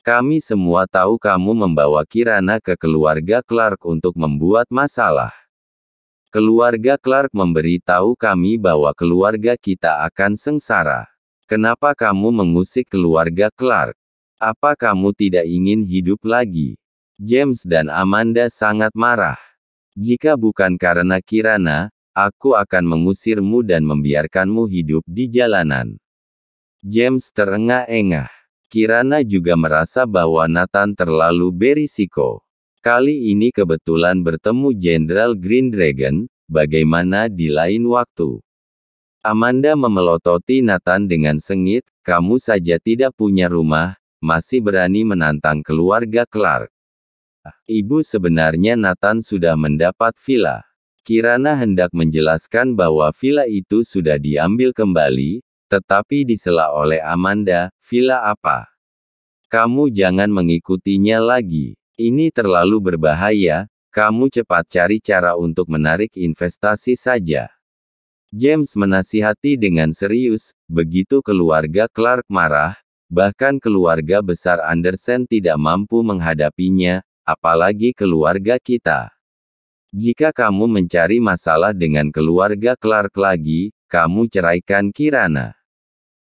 Kami semua tahu kamu membawa Kirana ke keluarga Clark untuk membuat masalah. Keluarga Clark memberitahu kami bahwa keluarga kita akan sengsara. Kenapa kamu mengusik keluarga Clark? Apa kamu tidak ingin hidup lagi? James dan Amanda sangat marah. Jika bukan karena Kirana, aku akan mengusirmu dan membiarkanmu hidup di jalanan. James terengah-engah. Kirana juga merasa bahwa Nathan terlalu berisiko. Kali ini kebetulan bertemu Jenderal Green Dragon, bagaimana di lain waktu? Amanda memelototi Nathan dengan sengit, kamu saja tidak punya rumah, masih berani menantang keluarga Clark. Ibu, sebenarnya Nathan sudah mendapat villa. Kirana hendak menjelaskan bahwa villa itu sudah diambil kembali, tetapi disela oleh Amanda, villa apa? Kamu jangan mengikutinya lagi. Ini terlalu berbahaya, kamu cepat cari cara untuk menarik investasi saja. James menasihati dengan serius, begitu keluarga Clark marah, bahkan keluarga besar Andersen tidak mampu menghadapinya, apalagi keluarga kita. Jika kamu mencari masalah dengan keluarga Clark lagi, kamu ceraikan Kirana.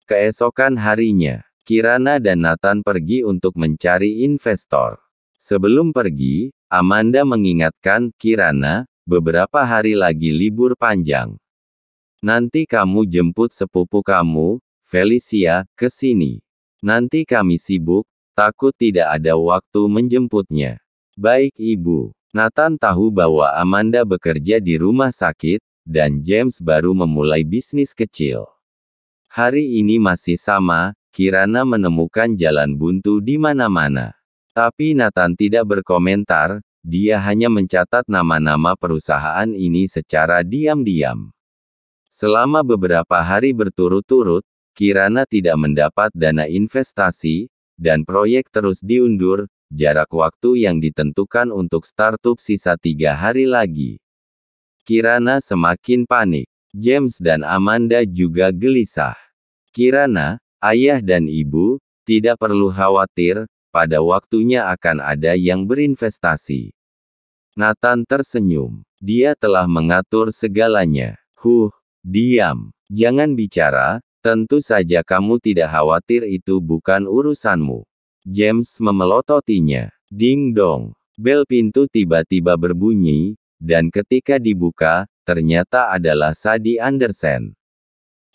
Keesokan harinya, Kirana dan Nathan pergi untuk mencari investor. Sebelum pergi, Amanda mengingatkan Kirana, beberapa hari lagi libur panjang. Nanti kamu jemput sepupu kamu, Felicia, ke sini. Nanti kami sibuk, takut tidak ada waktu menjemputnya. Baik Ibu. Nathan tahu bahwa Amanda bekerja di rumah sakit, dan James baru memulai bisnis kecil. Hari ini masih sama, Kirana menemukan jalan buntu di mana-mana. Tapi Nathan tidak berkomentar, dia hanya mencatat nama-nama perusahaan ini secara diam-diam. Selama beberapa hari berturut-turut, Kirana tidak mendapat dana investasi, dan proyek terus diundur, jarak waktu yang ditentukan untuk startup sisa 3 hari lagi. Kirana semakin panik. James dan Amanda juga gelisah. Kirana, ayah dan ibu, tidak perlu khawatir, pada waktunya akan ada yang berinvestasi. Nathan tersenyum. Dia telah mengatur segalanya. Diam. Jangan bicara, tentu saja kamu tidak khawatir, itu bukan urusanmu. James memelototinya. Ding dong. Bel pintu tiba-tiba berbunyi, dan ketika dibuka, ternyata adalah Sadie Andersen.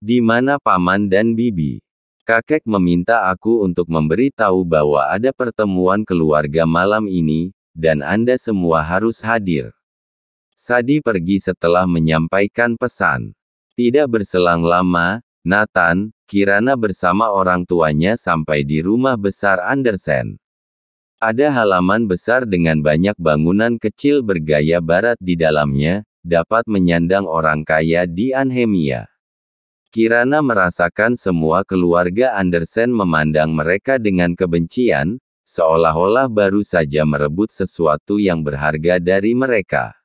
Di mana Paman dan Bibi? Kakek meminta aku untuk memberitahu bahwa ada pertemuan keluarga malam ini, dan Anda semua harus hadir. Sadie pergi setelah menyampaikan pesan. Tidak berselang lama, Nathan, Kirana bersama orang tuanya sampai di rumah besar Andersen. Ada halaman besar dengan banyak bangunan kecil bergaya barat di dalamnya, dapat menyandang orang kaya di Anhemia. Kirana merasakan semua keluarga Andersen memandang mereka dengan kebencian, seolah-olah baru saja merebut sesuatu yang berharga dari mereka.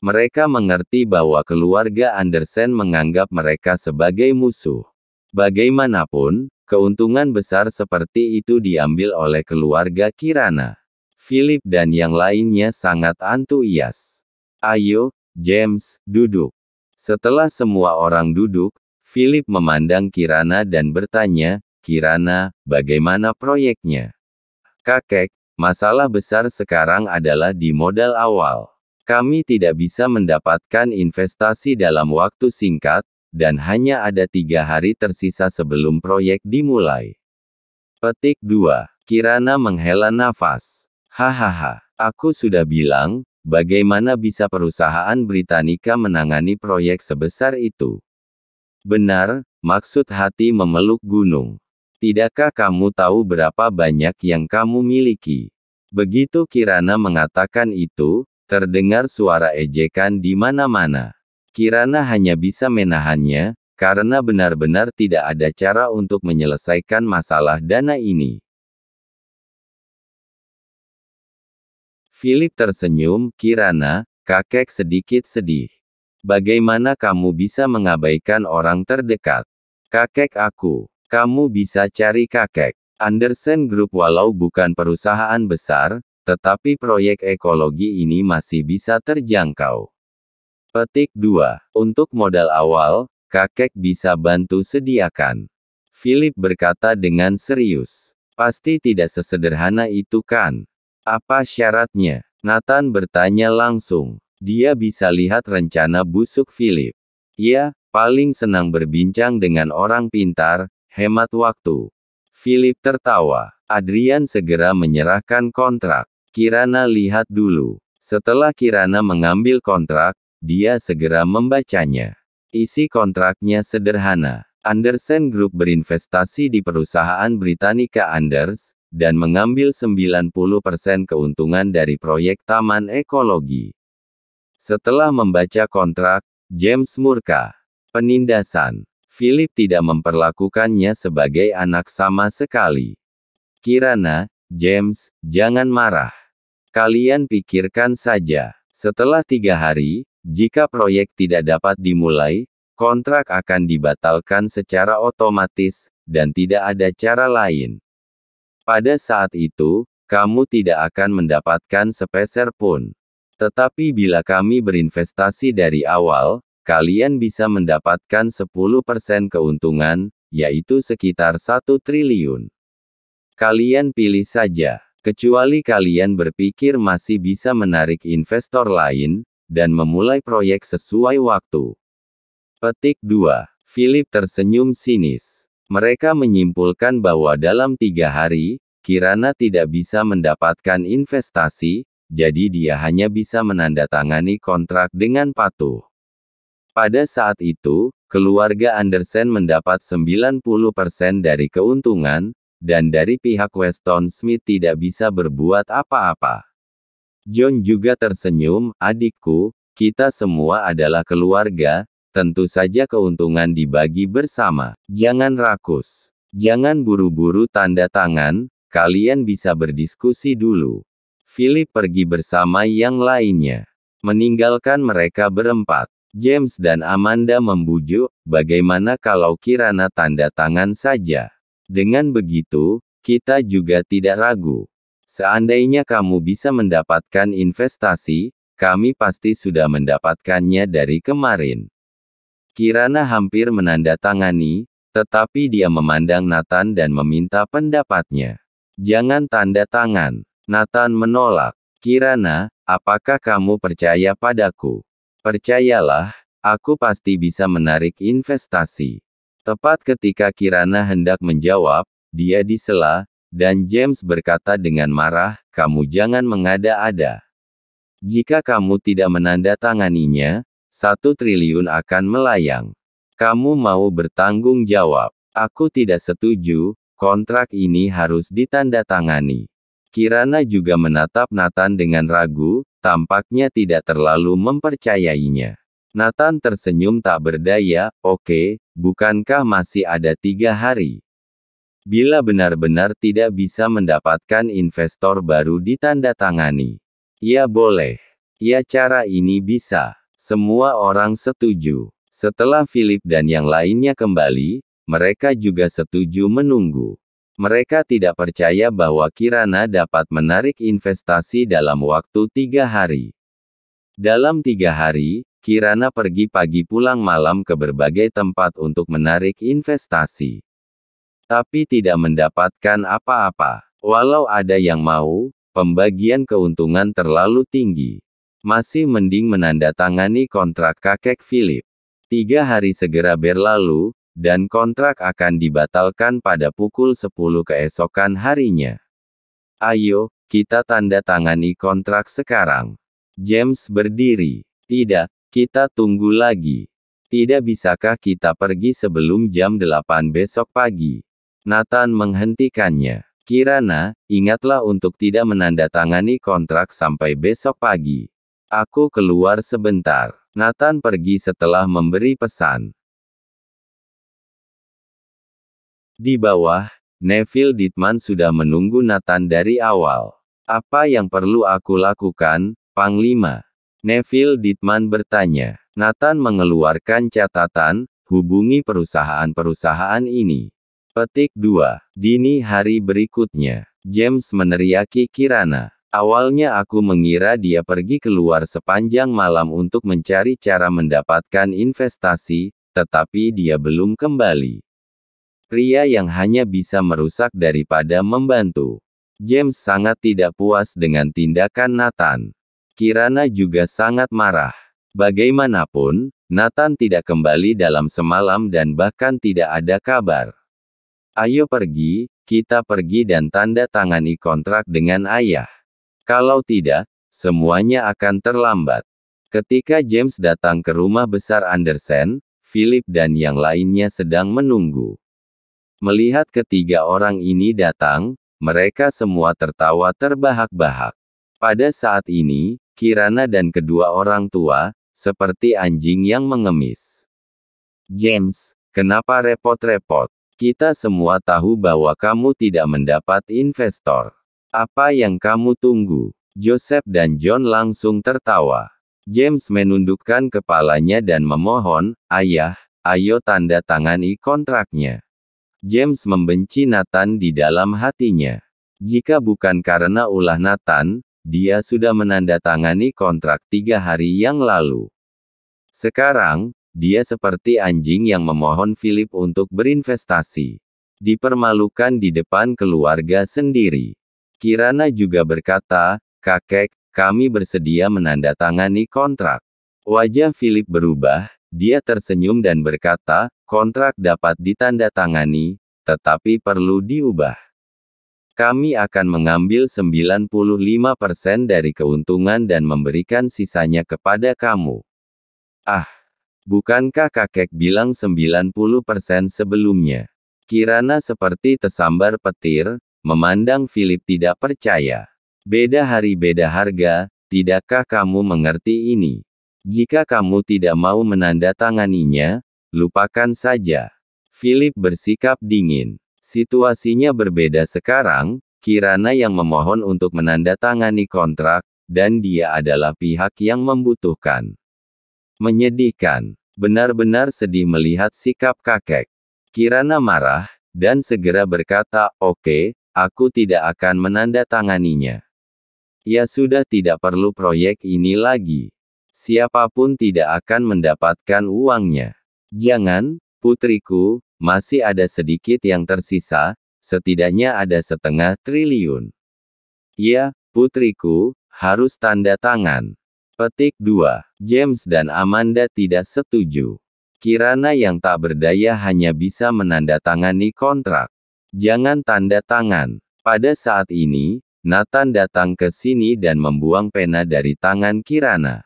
Mereka mengerti bahwa keluarga Andersen menganggap mereka sebagai musuh. Bagaimanapun, keuntungan besar seperti itu diambil oleh keluarga Kirana. Philip dan yang lainnya sangat antusias. Ayo, James, duduk. Setelah semua orang duduk, Philip memandang Kirana dan bertanya, Kirana, bagaimana proyeknya? Kakek, masalah besar sekarang adalah di modal awal. Kami tidak bisa mendapatkan investasi dalam waktu singkat, dan hanya ada 3 hari tersisa sebelum proyek dimulai. Petik 2. Kirana menghela nafas. Hahaha, aku sudah bilang, bagaimana bisa perusahaan Britannica menangani proyek sebesar itu? Benar, maksud hati memeluk gunung. Tidakkah kamu tahu berapa banyak yang kamu miliki? Begitu Kirana mengatakan itu, terdengar suara ejekan di mana-mana. Kirana hanya bisa menahannya, karena benar-benar tidak ada cara untuk menyelesaikan masalah dana ini. Philip tersenyum, Kirana, kakek sedikit sedih. Bagaimana kamu bisa mengabaikan orang terdekat? Kakek aku. Kamu bisa cari kakek. Andersen Group walau bukan perusahaan besar, tetapi proyek ekologi ini masih bisa terjangkau. Petik 2. Untuk modal awal, kakek bisa bantu sediakan. Philip berkata dengan serius. Pasti tidak sesederhana itu kan? Apa syaratnya? Nathan bertanya langsung. Dia bisa lihat rencana busuk Philip. Ia paling senang berbincang dengan orang pintar, hemat waktu. Philip tertawa. Adrian segera menyerahkan kontrak. Kirana lihat dulu. Setelah Kirana mengambil kontrak, dia segera membacanya. Isi kontraknya sederhana. Andersen Group berinvestasi di perusahaan Britannica Anders, dan mengambil 90% keuntungan dari proyek Taman Ekologi. Setelah membaca kontrak, James murka. Penindasan. Philip tidak memperlakukannya sebagai anak sama sekali. Kirana, James, jangan marah. Kalian pikirkan saja. Setelah 3 hari, jika proyek tidak dapat dimulai, kontrak akan dibatalkan secara otomatis, dan tidak ada cara lain. Pada saat itu, kamu tidak akan mendapatkan sepeser pun. Tetapi bila kami berinvestasi dari awal, kalian bisa mendapatkan 10% keuntungan, yaitu sekitar 1 triliun. Kalian pilih saja, kecuali kalian berpikir masih bisa menarik investor lain, dan memulai proyek sesuai waktu. Petik 2. Philip tersenyum sinis. Mereka menyimpulkan bahwa dalam 3 hari, Kirana tidak bisa mendapatkan investasi, jadi dia hanya bisa menandatangani kontrak dengan patuh. Pada saat itu, keluarga Andersen mendapat 90% dari keuntungan, dan dari pihak Weston Smith tidak bisa berbuat apa-apa. John juga tersenyum, adikku, kita semua adalah keluarga, tentu saja keuntungan dibagi bersama. Jangan rakus. Jangan buru-buru tanda tangan, kalian bisa berdiskusi dulu. Philip pergi bersama yang lainnya. Meninggalkan mereka berempat. James dan Amanda membujuk, bagaimana kalau Kirana tanda tangan saja? Dengan begitu, kita juga tidak ragu. Seandainya kamu bisa mendapatkan investasi, kami pasti sudah mendapatkannya dari kemarin. Kirana hampir menandatangani, tetapi dia memandang Nathan dan meminta pendapatnya. Jangan tanda tangan. Nathan menolak. Kirana, apakah kamu percaya padaku? Percayalah, aku pasti bisa menarik investasi. Tepat ketika Kirana hendak menjawab, dia disela, dan James berkata dengan marah, kamu jangan mengada-ada. Jika kamu tidak menandatanganinya, 1 triliun akan melayang. Kamu mau bertanggung jawab. Aku tidak setuju, kontrak ini harus ditandatangani. Kirana juga menatap Nathan dengan ragu, tampaknya tidak terlalu mempercayainya. Nathan tersenyum tak berdaya, oke, bukankah masih ada 3 hari? Bila benar-benar tidak bisa mendapatkan investor baru ditandatangani. Ya boleh. Ya cara ini bisa. Semua orang setuju. Setelah Philip dan yang lainnya kembali, mereka juga setuju menunggu. Mereka tidak percaya bahwa Kirana dapat menarik investasi dalam waktu 3 hari. Dalam 3 hari, Kirana pergi pagi pulang malam ke berbagai tempat untuk menarik investasi. Tapi tidak mendapatkan apa-apa. Walau ada yang mau, pembagian keuntungan terlalu tinggi. Masih mending menandatangani kontrak kakek Philip. 3 hari segera berlalu, dan kontrak akan dibatalkan pada pukul 10 keesokan harinya. Ayo, kita tanda tangani kontrak sekarang. James berdiri. Tidak, kita tunggu lagi. Tidak bisakah kita pergi sebelum jam 8 besok pagi? Nathan menghentikannya. Kirana, ingatlah untuk tidak menandatangani kontrak sampai besok pagi. Aku keluar sebentar. Nathan pergi setelah memberi pesan. Di bawah, Neville Ditman sudah menunggu Nathan dari awal. Apa yang perlu aku lakukan, Panglima? Neville Ditman bertanya. Nathan mengeluarkan catatan, hubungi perusahaan-perusahaan ini. Petik 2. Dini hari berikutnya, James meneriaki Kirana. Awalnya aku mengira dia pergi keluar sepanjang malam untuk mencari cara mendapatkan investasi, tetapi dia belum kembali. Pria yang hanya bisa merusak daripada membantu. James sangat tidak puas dengan tindakan Nathan. Kirana juga sangat marah. Bagaimanapun, Nathan tidak kembali dalam semalam dan bahkan tidak ada kabar. Ayo pergi, kita pergi dan tanda tangani kontrak dengan ayah. Kalau tidak, semuanya akan terlambat. Ketika James datang ke rumah besar Andersen, Philip dan yang lainnya sedang menunggu. Melihat ketiga orang ini datang, mereka semua tertawa terbahak-bahak. Pada saat ini, Kirana dan kedua orang tua, seperti anjing yang mengemis. James, kenapa repot-repot? Kita semua tahu bahwa kamu tidak mendapat investor. Apa yang kamu tunggu? Joseph dan John langsung tertawa. James menundukkan kepalanya dan memohon, ayah, ayo tanda tangani kontraknya. James membenci Nathan di dalam hatinya. Jika bukan karena ulah Nathan, dia sudah menandatangani kontrak 3 hari yang lalu. Sekarang, dia seperti anjing yang memohon Philip untuk berinvestasi. Dipermalukan di depan keluarga sendiri. Kirana juga berkata, kakek, kami bersedia menandatangani kontrak. Wajah Philip berubah, dia tersenyum dan berkata, kontrak dapat ditandatangani, tetapi perlu diubah. Kami akan mengambil 95% dari keuntungan dan memberikan sisanya kepada kamu. Ah, bukankah kakek bilang 90% sebelumnya? Kirana seperti tersambar petir, memandang Philip tidak percaya. Beda hari beda harga, tidakkah kamu mengerti ini? Jika kamu tidak mau menandatanganinya, lupakan saja. Philip bersikap dingin. Situasinya berbeda sekarang, Kirana yang memohon untuk menandatangani kontrak, dan dia adalah pihak yang membutuhkan. Menyedihkan. Benar-benar sedih melihat sikap kakek. Kirana marah, dan segera berkata, oke, aku tidak akan menandatanganinya. Ya sudah tidak perlu proyek ini lagi. Siapapun tidak akan mendapatkan uangnya. Jangan, putriku, masih ada sedikit yang tersisa, setidaknya ada 0,5 triliun. Ya, putriku, harus tanda tangan. Petik 2. James dan Amanda tidak setuju. Kirana yang tak berdaya hanya bisa menandatangani kontrak. Jangan tanda tangan. Pada saat ini, Nathan datang ke sini dan membuang pena dari tangan Kirana.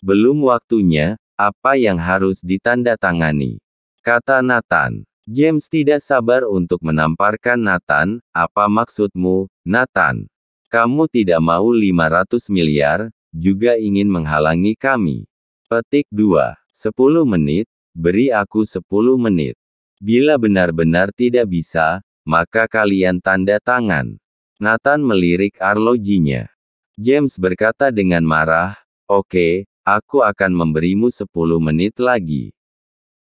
Belum waktunya, apa yang harus ditandatangani? Kata Nathan. James tidak sabar untuk menamparkan Nathan, apa maksudmu, Nathan? Kamu tidak mau 500 miliar, juga ingin menghalangi kami. Petik 2. 10 menit, beri aku 10 menit. Bila benar-benar tidak bisa, maka kalian tanda tangan. Nathan melirik arlojinya. James berkata dengan marah, oke, aku akan memberimu 10 menit lagi.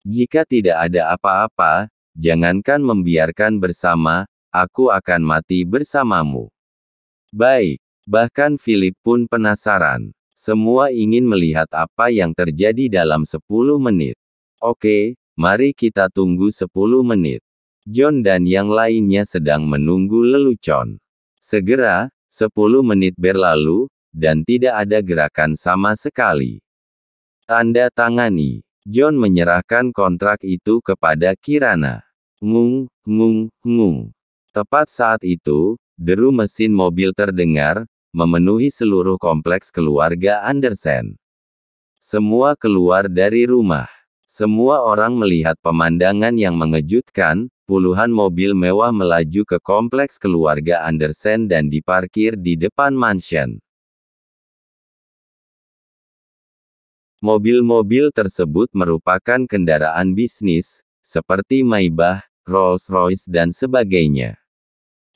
Jika tidak ada apa-apa, jangankan membiarkan bersama, aku akan mati bersamamu. Baik, bahkan Philip pun penasaran. Semua ingin melihat apa yang terjadi dalam 10 menit. Oke, mari kita tunggu 10 menit. John dan yang lainnya sedang menunggu lelucon. Segera, 10 menit berlalu, dan tidak ada gerakan sama sekali. Tanda tangani. John menyerahkan kontrak itu kepada Kirana. Ngung, ngung, ngung. Tepat saat itu, deru mesin mobil terdengar, memenuhi seluruh kompleks keluarga Andersen. Semua keluar dari rumah. Semua orang melihat pemandangan yang mengejutkan, puluhan mobil mewah melaju ke kompleks keluarga Andersen dan diparkir di depan mansion. Mobil-mobil tersebut merupakan kendaraan bisnis, seperti Maybach, Rolls-Royce dan sebagainya.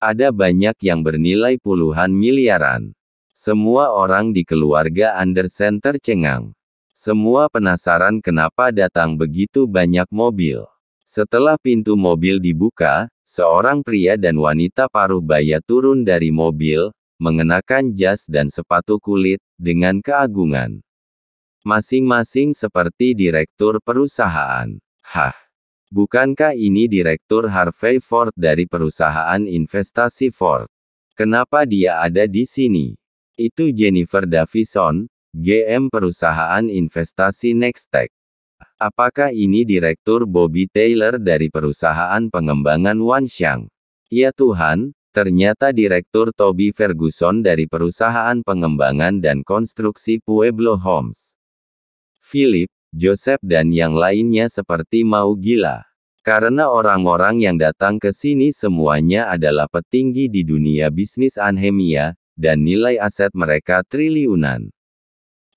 Ada banyak yang bernilai puluhan miliaran. Semua orang di keluarga Andersen tercengang. Semua penasaran kenapa datang begitu banyak mobil. Setelah pintu mobil dibuka, seorang pria dan wanita paruh baya turun dari mobil, mengenakan jas dan sepatu kulit, dengan keagungan. Masing-masing seperti direktur perusahaan. Hah? Bukankah ini Direktur Harvey Ford dari perusahaan investasi Ford? Kenapa dia ada di sini? Itu Jennifer Davison, GM perusahaan investasi Nextech. Apakah ini Direktur Bobby Taylor dari perusahaan pengembangan Wanxiang? Ya Tuhan, ternyata Direktur Toby Ferguson dari perusahaan pengembangan dan konstruksi Pueblo Homes. Philip, Joseph dan yang lainnya seperti mau gila. Karena orang-orang yang datang ke sini semuanya adalah petinggi di dunia bisnis Anhemia, dan nilai aset mereka triliunan.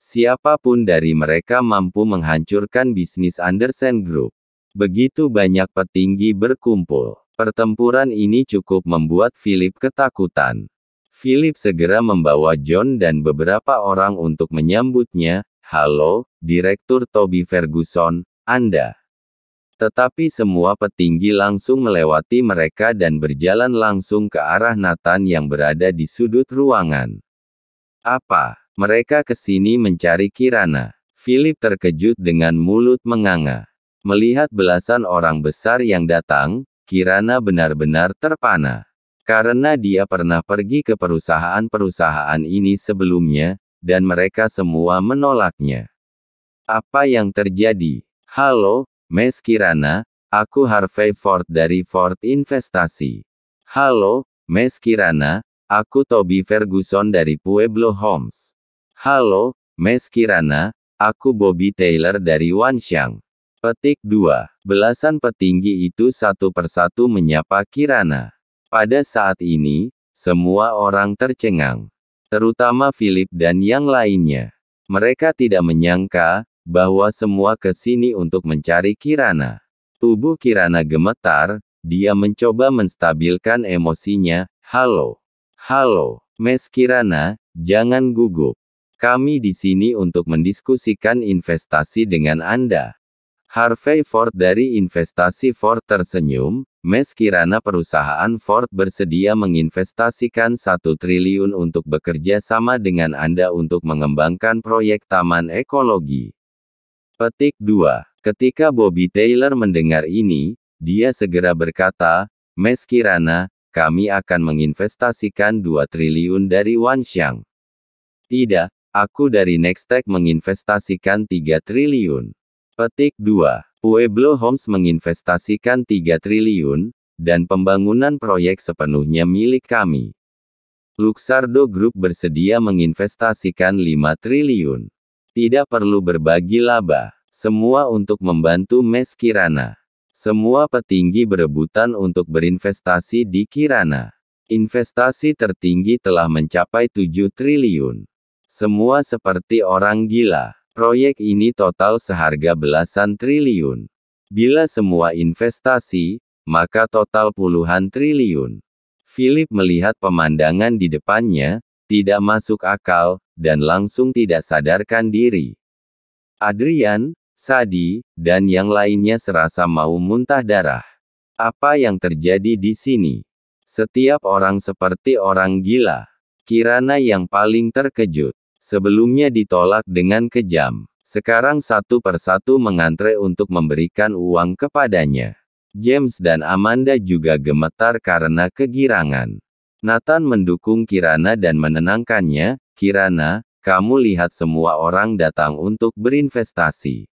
Siapapun dari mereka mampu menghancurkan bisnis Andersen Group. Begitu banyak petinggi berkumpul. Pertempuran ini cukup membuat Philip ketakutan. Philip segera membawa John dan beberapa orang untuk menyambutnya. Halo, Direktur Toby Ferguson, Anda. Tetapi semua petinggi langsung melewati mereka dan berjalan langsung ke arah Nathan yang berada di sudut ruangan. Apa? Mereka ke sini mencari Kirana. Philip terkejut dengan mulut menganga. Melihat belasan orang besar yang datang, Kirana benar-benar terpana. Karena dia pernah pergi ke perusahaan-perusahaan ini sebelumnya, dan mereka semua menolaknya. Apa yang terjadi? Halo, Miss Kirana, aku Harvey Ford dari Ford Investasi. Halo, Miss Kirana, aku Toby Ferguson dari Pueblo Homes. Halo, Miss Kirana, aku Bobby Taylor dari Wanxiang. Petik 2. Belasan petinggi itu satu persatu menyapa Kirana. Pada saat ini, semua orang tercengang. Terutama Philip dan yang lainnya. Mereka tidak menyangka bahwa semua ke sini untuk mencari Kirana. Tubuh Kirana gemetar, dia mencoba menstabilkan emosinya. Halo. Halo, Miss Kirana, jangan gugup. Kami di sini untuk mendiskusikan investasi dengan Anda. Harvey Ford dari investasi Ford tersenyum. Miss Kirana, perusahaan Ford bersedia menginvestasikan 1 triliun untuk bekerja sama dengan Anda untuk mengembangkan proyek taman ekologi. Petik 2. Ketika Bobby Taylor mendengar ini, dia segera berkata, Miss Kirana, kami akan menginvestasikan 2 triliun dari Wanxiang. Tidak, aku dari Nextech menginvestasikan 3 triliun. Petik 2. Pueblo Homes menginvestasikan 3 triliun, dan pembangunan proyek sepenuhnya milik kami. Luxardo Group bersedia menginvestasikan 5 triliun. Tidak perlu berbagi laba. Semua untuk membantu Miss Kirana. Semua petinggi berebutan untuk berinvestasi di Kirana. Investasi tertinggi telah mencapai 7 triliun. Semua seperti orang gila. Proyek ini total seharga belasan triliun. Bila semua investasi, maka total puluhan triliun. Philip melihat pemandangan di depannya, tidak masuk akal, dan langsung tidak sadarkan diri. Adrian, Sadi, dan yang lainnya serasa mau muntah darah. Apa yang terjadi di sini? Setiap orang seperti orang gila. Kirana yang paling terkejut. Sebelumnya ditolak dengan kejam. Sekarang satu persatu mengantre untuk memberikan uang kepadanya. James dan Amanda juga gemetar karena kegirangan. Nathan mendukung Kirana dan menenangkannya. Kirana, kamu lihat semua orang datang untuk berinvestasi.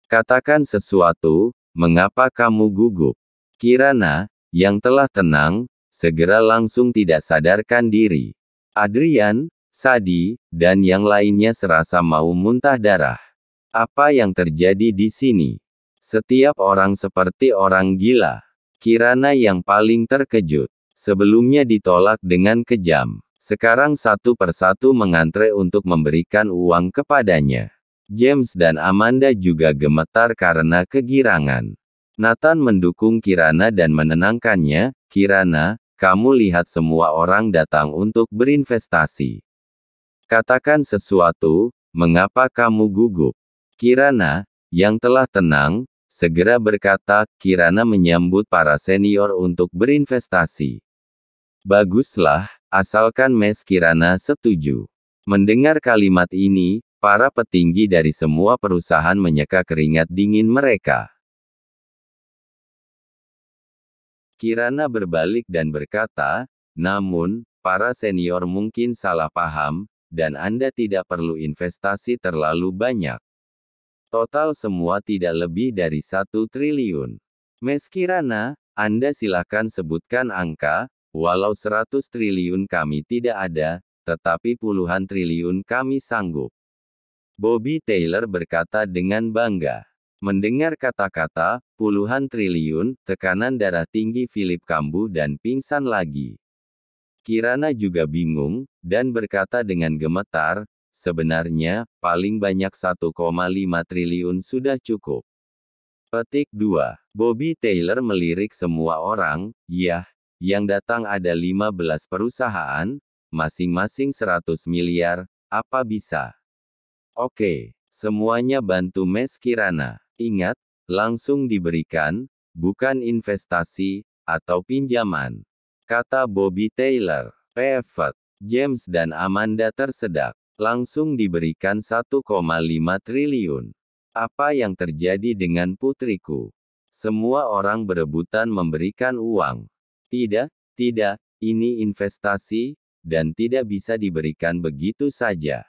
Katakan sesuatu, mengapa kamu gugup? Kirana, yang telah tenang, segera langsung tidak sadarkan diri. Adrian, Sadi, dan yang lainnya serasa mau muntah darah. Apa yang terjadi di sini? Setiap orang seperti orang gila. Kirana yang paling terkejut. Sebelumnya ditolak dengan kejam. Sekarang satu persatu mengantre untuk memberikan uang kepadanya. James dan Amanda juga gemetar karena kegirangan. Nathan mendukung Kirana dan menenangkannya. Kirana, kamu lihat semua orang datang untuk berinvestasi. Katakan sesuatu, mengapa kamu gugup? Kirana, yang telah tenang, segera berkata, Kirana menyambut para senior untuk berinvestasi. Baguslah, asalkan Mas Kirana setuju. Mendengar kalimat ini, para petinggi dari semua perusahaan menyeka keringat dingin mereka. Kirana berbalik dan berkata, namun, para senior mungkin salah paham, dan Anda tidak perlu investasi terlalu banyak. Total semua tidak lebih dari 1 triliun. Mas Kirana, Anda silakan sebutkan angka, walau 100 triliun kami tidak ada, tetapi puluhan triliun kami sanggup. Bobby Taylor berkata dengan bangga. Mendengar kata-kata, puluhan triliun, tekanan darah tinggi Philip kambuh dan pingsan lagi. Kirana juga bingung, dan berkata dengan gemetar, sebenarnya, paling banyak 1,5 triliun sudah cukup. Petik 2. Bobby Taylor melirik semua orang, yah, yang datang ada 15 perusahaan, masing-masing 100 miliar, apa bisa? Oke, semuanya bantu Mas Kirana. Ingat, langsung diberikan, bukan investasi, atau pinjaman. Kata Bobby Taylor. Pivot, James dan Amanda tersedak. Langsung diberikan 1,5 triliun. Apa yang terjadi dengan putriku? Semua orang berebutan memberikan uang. Tidak, ini investasi, dan tidak bisa diberikan begitu saja.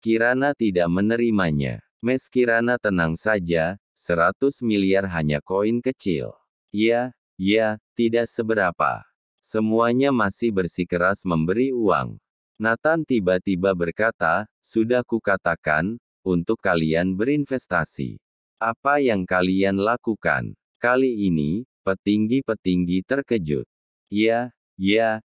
Kirana tidak menerimanya. Mas Kirana tenang saja, 100 miliar hanya koin kecil. Ya, tidak seberapa. Semuanya masih bersikeras memberi uang. Nathan tiba-tiba berkata, sudah kukatakan, untuk kalian berinvestasi. Apa yang kalian lakukan? Kali ini, petinggi-petinggi terkejut. Ya,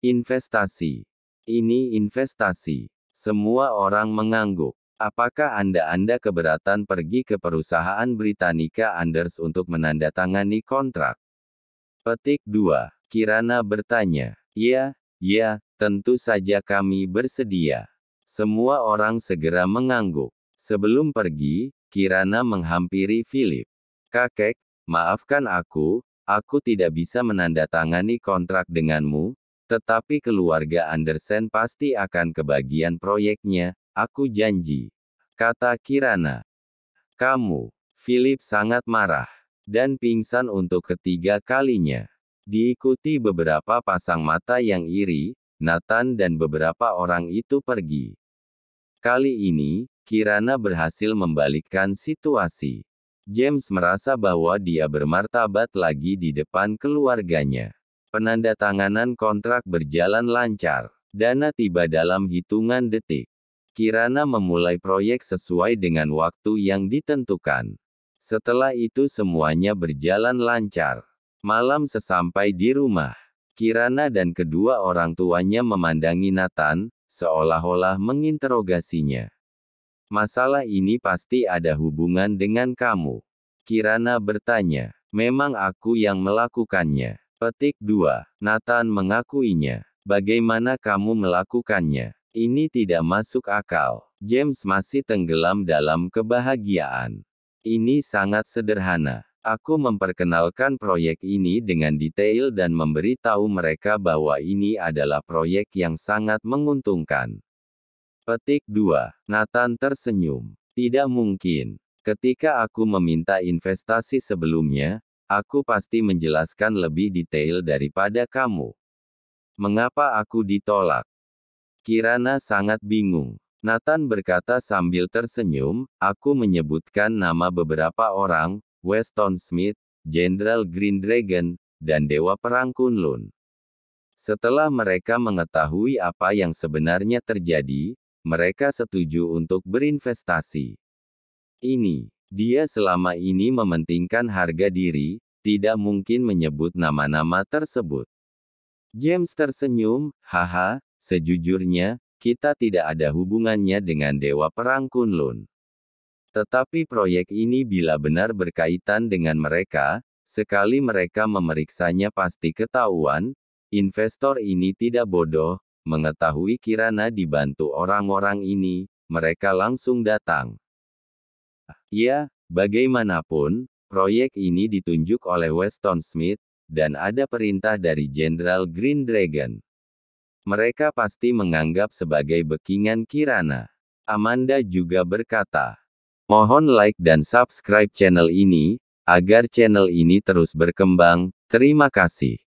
investasi. Ini investasi. Semua orang mengangguk. Apakah Anda keberatan pergi ke perusahaan Britannica Anders untuk menandatangani kontrak? Petik 2. Kirana bertanya. Ya, tentu saja kami bersedia. Semua orang segera mengangguk. Sebelum pergi, Kirana menghampiri Philip. Kakek, maafkan aku tidak bisa menandatangani kontrak denganmu, tetapi keluarga Andersen pasti akan kebagian proyeknya. Aku janji, kata Kirana. Kamu, Philip sangat marah, dan pingsan untuk ketiga kalinya. Diikuti beberapa pasang mata yang iri, Nathan dan beberapa orang itu pergi. Kali ini, Kirana berhasil membalikkan situasi. James merasa bahwa dia bermartabat lagi di depan keluarganya. Penandatanganan kontrak berjalan lancar. Dana tiba dalam hitungan detik. Kirana memulai proyek sesuai dengan waktu yang ditentukan. Setelah itu semuanya berjalan lancar. Malam sesampai di rumah, Kirana dan kedua orang tuanya memandangi Nathan, seolah-olah menginterogasinya. Masalah ini pasti ada hubungan dengan kamu. Kirana bertanya. Memang aku yang melakukannya. Petik 2. Nathan mengakuinya. Bagaimana kamu melakukannya? Ini tidak masuk akal. James masih tenggelam dalam kebahagiaan. Ini sangat sederhana. Aku memperkenalkan proyek ini dengan detail dan memberi tahu mereka bahwa ini adalah proyek yang sangat menguntungkan. Petik 2. Nathan tersenyum. Tidak mungkin. Ketika aku meminta investasi sebelumnya, aku pasti menjelaskan lebih detail daripada kamu. Mengapa aku ditolak? Kirana sangat bingung. Nathan berkata sambil tersenyum, aku menyebutkan nama beberapa orang, Weston Smith, Jenderal Green Dragon, dan Dewa Perang Kunlun. Setelah mereka mengetahui apa yang sebenarnya terjadi, mereka setuju untuk berinvestasi. Dia selama ini mementingkan harga diri, tidak mungkin menyebut nama-nama tersebut. James tersenyum, haha. Sejujurnya, kita tidak ada hubungannya dengan Dewa Perang Kunlun. Tetapi proyek ini bila benar berkaitan dengan mereka, sekali mereka memeriksanya pasti ketahuan, investor ini tidak bodoh, mengetahui Kirana dibantu orang-orang ini, mereka langsung datang. Ya, bagaimanapun, Proyek ini ditunjuk oleh Weston Smith, dan ada perintah dari Jenderal Green Dragon. Mereka pasti menganggap sebagai backingan Kirana. Amanda juga berkata, mohon like dan subscribe channel ini, agar channel ini terus berkembang. Terima kasih.